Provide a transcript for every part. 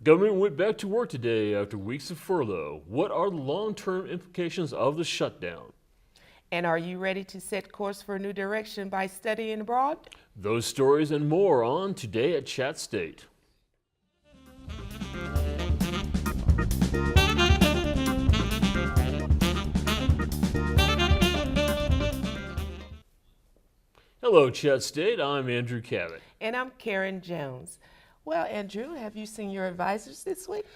The government went back to work today after weeks of furlough. What are the long-term implications of the shutdown? And are you ready to set course for a new direction by studying abroad? Those stories and more on Today at ChattState. Hello, ChattState. I'm Andrew Cabot. And I'm Karen Jones. Well, Andrew, have you seen your advisors this week?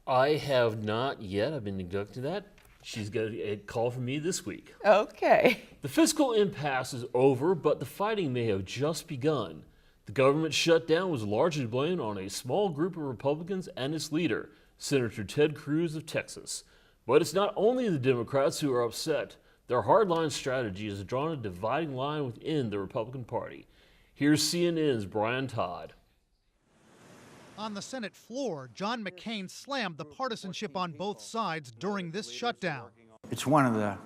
I have not yet. I've been neglecting that. She's got a call from me this week. Okay. The fiscal impasse is over, but the fighting may have just begun. The government shutdown was largely blamed on a small group of Republicans and its leader, Senator Ted Cruz of Texas. But it's not only the Democrats who are upset. Their hardline strategy has drawn a dividing line within the Republican Party. Here's CNN's Brian Todd. On the Senate floor, John McCain slammed the partisanship on both sides during this shutdown. It's one of the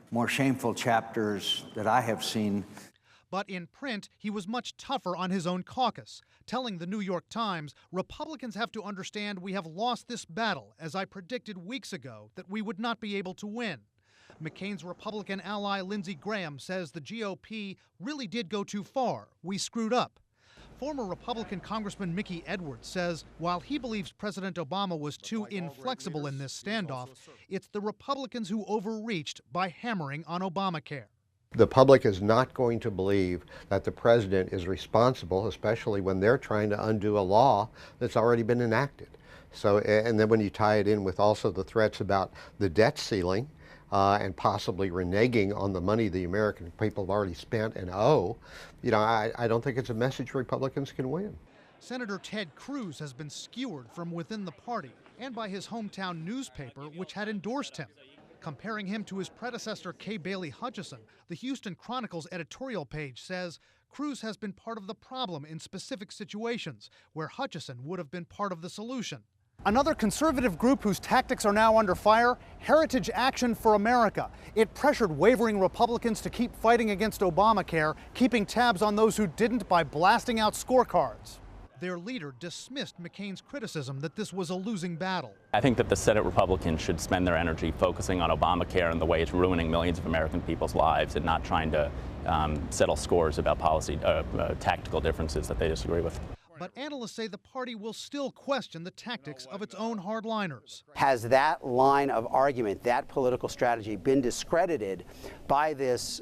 more shameful chapters that I have seen. But in print, he was much tougher on his own caucus, telling the New York Times, Republicans have to understand we have lost this battle, as I predicted weeks ago that we would not be able to win. McCain's Republican ally Lindsey Graham says the GOP really did go too far. We screwed up. Former Republican Congressman Mickey Edwards says while he believes President Obama was too inflexible in this standoff, it's the Republicans who overreached by hammering on Obamacare. The public is not going to believe that the president is responsible, especially when they're trying to undo a law that's already been enacted. So, and then when you tie it in with also the threats about the debt ceiling, and possibly reneging on the money the American people have already spent and owe, I don't think it's a message Republicans can win. Senator Ted Cruz has been skewered from within the party and by his hometown newspaper, which had endorsed him. Comparing him to his predecessor, Kay Bailey Hutchison, the Houston Chronicle's editorial page says Cruz has been part of the problem in specific situations where Hutchison would have been part of the solution. Another conservative group whose tactics are now under fire, Heritage Action for America. It pressured wavering Republicans to keep fighting against Obamacare, keeping tabs on those who didn't by blasting out scorecards. Their leader dismissed McCain's criticism that this was a losing battle. I think that the Senate Republicans should spend their energy focusing on Obamacare and the way it's ruining millions of American people's lives and not trying to settle scores about policy, tactical differences that they disagree with. But analysts say the party will still question the tactics of its own hardliners. Has that line of argument, that political strategy, been discredited by this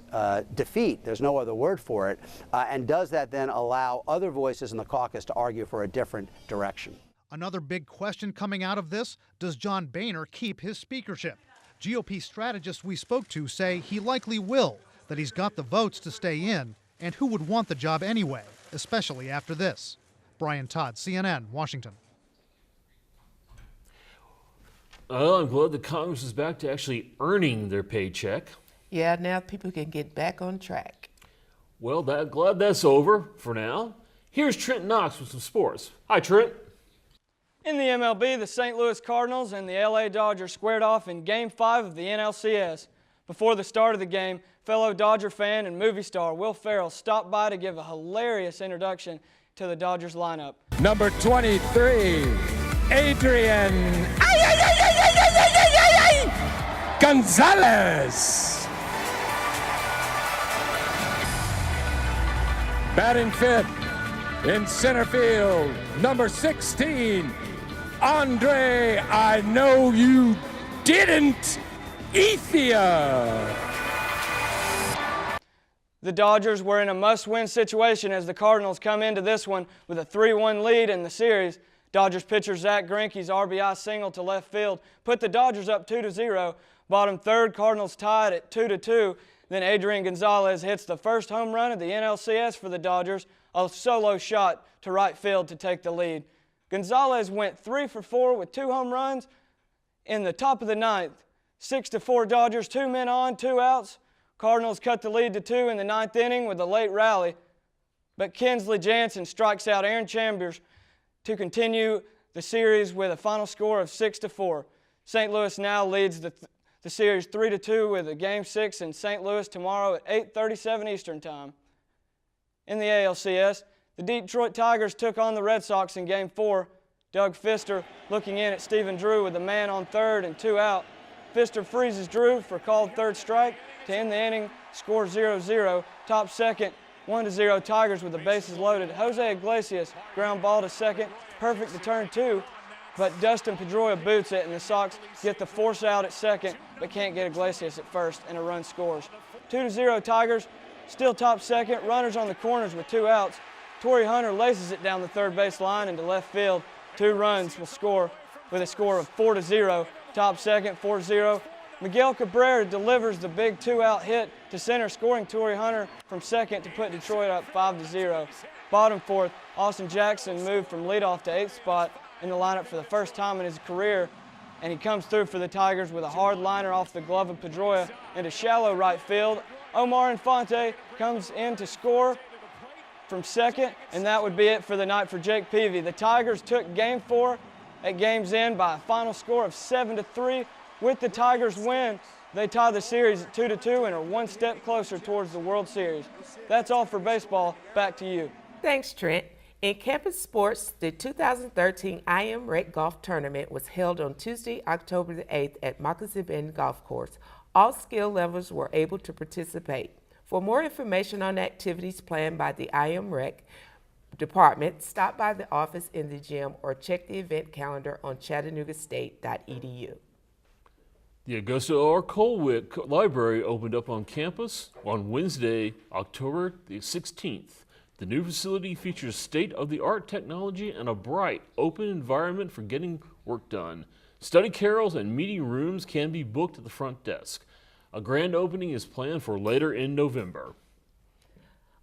defeat? There's no other word for it. And does that then allow other voices in the caucus to argue for a different direction? Another big question coming out of this, does John Boehner keep his speakership? GOP strategists we spoke to say he likely will, that he's got the votes to stay in, and who would want the job anyway, especially after this. Brian Todd, CNN, Washington. Well, I'm glad the Congress is back to actually earning their paycheck. Yeah, now people can get back on track. Well, glad that's over for now. Here's Trent Knox with some sports. Hi, Trent. In the MLB, the St. Louis Cardinals and the LA Dodgers squared off in Game 5 of the NLCS. Before the start of the game, fellow Dodger fan and movie star Will Ferrell stopped by to give a hilarious introduction to the Dodgers lineup. Number 23, Adrian Gonzalez. Batting fifth in center field, number 16, Andre, I know you didn't, Ethia. The Dodgers were in a must-win situation as the Cardinals come into this one with a 3-1 lead in the series. Dodgers pitcher Zach Greinke's RBI single to left field put the Dodgers up 2-0. Bottom third, Cardinals tied at 2-2. Then Adrian Gonzalez hits the first home run of the NLCS for the Dodgers, a solo shot to right field to take the lead. Gonzalez went 3 for 4 with 2 home runs in the top of the ninth. 6-4 Dodgers, 2 men on, 2 outs. Cardinals cut the lead to 2 in the ninth inning with a late rally, but Kensley Jansen strikes out Aaron Chambers to continue the series with a final score of 6-4. St. Louis now leads the series 3-2 with a Game 6 in St. Louis tomorrow at 8:37 Eastern Time. In the ALCS, the Detroit Tigers took on the Red Sox in Game 4. Doug Pfister looking in at Stephen Drew with a man on third and 2 out. Pfister freezes Drew for called third strike to end the inning, score 0-0. Top second, 1-0 Tigers with the bases loaded. Jose Iglesias ground ball to second, perfect to turn 2, but Dustin Pedroia boots it and the Sox get the force out at second, but can't get Iglesias at first and a run scores. 2-0 Tigers, still top second, runners on the corners with 2 outs. Torrey Hunter laces it down the third base line into left field. 2 runs will score with a score of 4-0. Top second, 4-0. Miguel Cabrera delivers the big 2-out hit to center, scoring Torrey Hunter from second to put Detroit up 5-0. Bottom fourth, Austin Jackson moved from leadoff to 8th spot in the lineup for the first time in his career, and he comes through for the Tigers with a hard liner off the glove of Pedroia into shallow right field. Omar Infante comes in to score from second, and that would be it for the night for Jake Peavy. The Tigers took Game 4 at Game's End by a final score of 7-3. With the Tigers win, they tie the series at 2-2 and are one step closer towards the World Series. That's all for baseball. Back to you. Thanks, Trent. In campus sports, the 2013 IM-REC Golf Tournament was held on Tuesday, October the 8th at Moccasin Bend Golf Course. All skill levels were able to participate. For more information on activities planned by the IM-REC department, stop by the office in the gym or check the event calendar on chattanoogastate.edu. The Augusta R. Colwick Library opened up on campus on Wednesday, October the 16th. The new facility features state-of-the-art technology and a bright, open environment for getting work done. Study carrels and meeting rooms can be booked at the front desk. A grand opening is planned for later in November.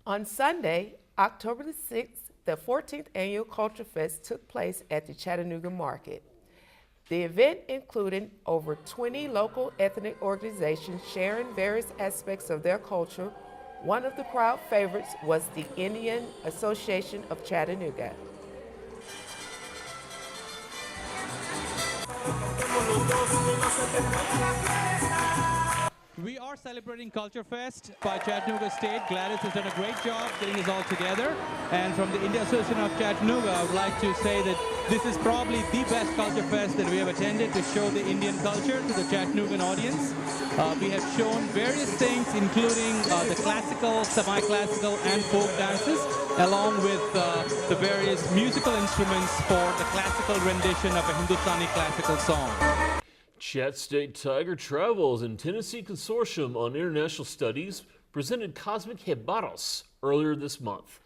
On Sunday, October the 6th, the 14th Annual Culture Fest took place at the Chattanooga Market. The event included over 20 local ethnic organizations sharing various aspects of their culture. One of the crowd favorites was the Indian Association of Chattanooga. We are celebrating Culture Fest by Chattanooga State. Gladys has done a great job getting this all together. And from the Indian Association of Chattanooga, I would like to say that this is probably the best Culture Fest that we have attended to show the Indian culture to the Chattanoogan audience. We have shown various things, including the classical, semi-classical, and folk dances, along with the various musical instruments for the classical rendition of a Hindustani classical song. ChattState Tiger Travels and Tennessee Consortium on International Studies presented Cosmic Hebaros earlier this month.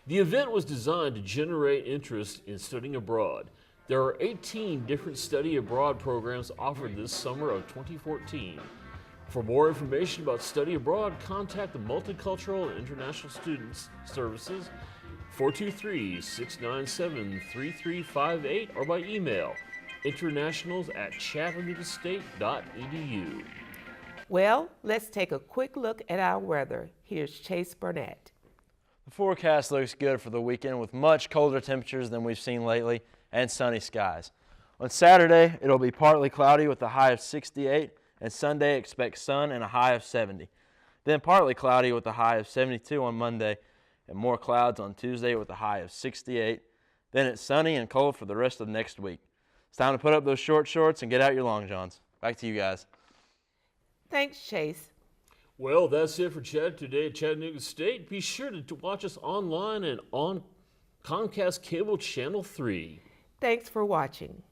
The event was designed to generate interest in studying abroad. There are 18 different study abroad programs offered this summer of 2014. For more information about study abroad, contact the Multicultural and International Students Services 423-697-3358 or by email internationals@chattanoogastate.edu. Well, let's take a quick look at our weather. Here's Chase Burnett. The forecast looks good for the weekend with much colder temperatures than we've seen lately and sunny skies. On Saturday, it'll be partly cloudy with a high of 68, and Sunday expect sun and a high of 70. Then partly cloudy with a high of 72 on Monday, and more clouds on Tuesday with a high of 68. Then it's sunny and cold for the rest of next week. It's time to put up those short shorts and get out your long johns. Back to you guys. Thanks, Chase. Well, that's it for Today at Chattanooga State. Be sure to watch us online and on Comcast Cable Channel 3. Thanks for watching.